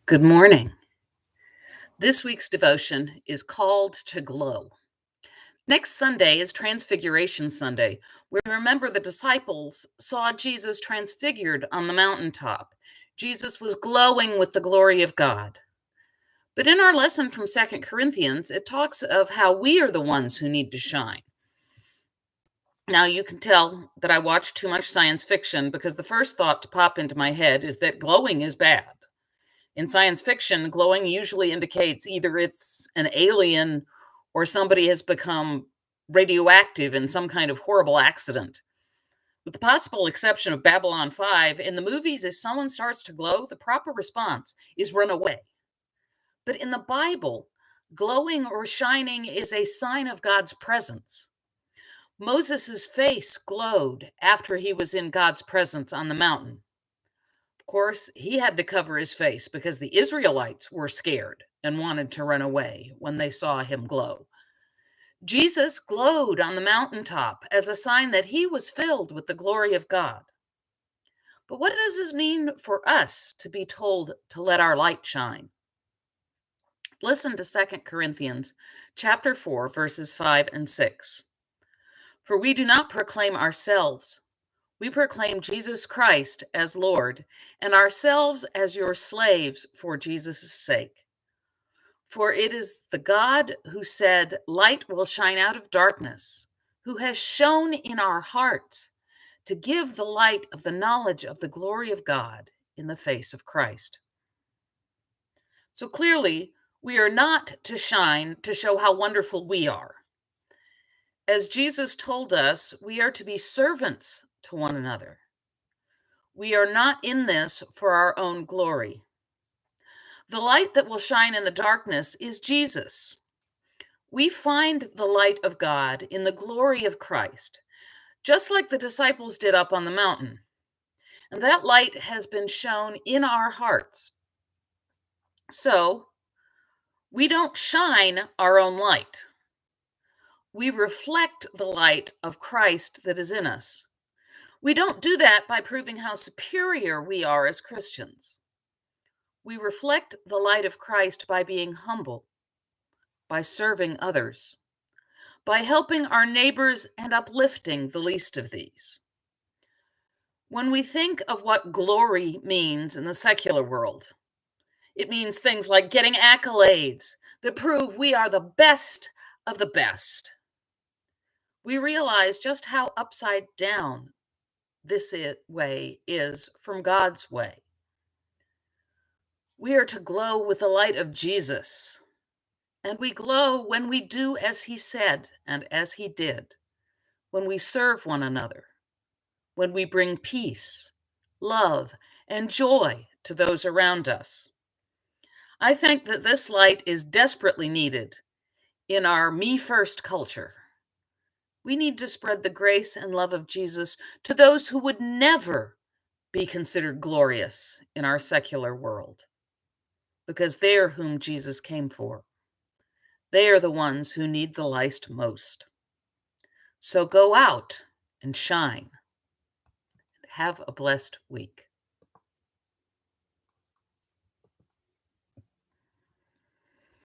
Good morning. This week's devotion is called to glow. Next Sunday is Transfiguration Sunday, where we remember the disciples saw Jesus transfigured on the mountaintop. Jesus was glowing with the glory of God. But in our lesson from 2 Corinthians, it talks of how we are the ones who need to shine. Now, you can tell that I watch too much science fiction because the first thought to pop into my head is that glowing is bad. In science fiction, glowing usually indicates either it's an alien or somebody has become radioactive in some kind of horrible accident. With the possible exception of Babylon 5, in the movies, if someone starts to glow, the proper response is run away. But in the Bible, glowing or shining is a sign of God's presence. Moses' face glowed after he was in God's presence on the mountain. Of course, he had to cover his face because the Israelites were scared and wanted to run away when they saw him glow. Jesus glowed on the mountaintop as a sign that he was filled with the glory of God. But what does this mean for us to be told to let our light shine? Listen to 2 Corinthians chapter 4, verses 5 and 6. For we do not proclaim ourselves. We proclaim Jesus Christ as Lord, and ourselves as your slaves for Jesus' sake. For it is the God who said, "Light will shine out of darkness," who has shone in our hearts to give the light of the knowledge of the glory of God in the face of Christ. So clearly, we are not to shine to show how wonderful we are. As Jesus told us, we are to be servants to one another. We are not in this for our own glory. The light that will shine in the darkness is Jesus. We find the light of God in the glory of Christ, just like the disciples did up on the mountain. And that light has been shown in our hearts. So, we don't shine our own light. We reflect the light of Christ that is in us. We don't do that by proving how superior we are as Christians. We reflect the light of Christ by being humble, by serving others, by helping our neighbors and uplifting the least of these. When we think of what glory means in the secular world, it means things like getting accolades that prove we are the best of the best. We realize just how upside down this way is from God's way. We are to glow with the light of Jesus, and we glow when we do as he said and as he did, when we serve one another, when we bring peace, love, and joy to those around us. I think that this light is desperately needed in our me first culture. We need to spread the grace and love of Jesus to those who would never be considered glorious in our secular world, because they are whom Jesus came for. They are the ones who need the light most. So go out and shine. Have a blessed week.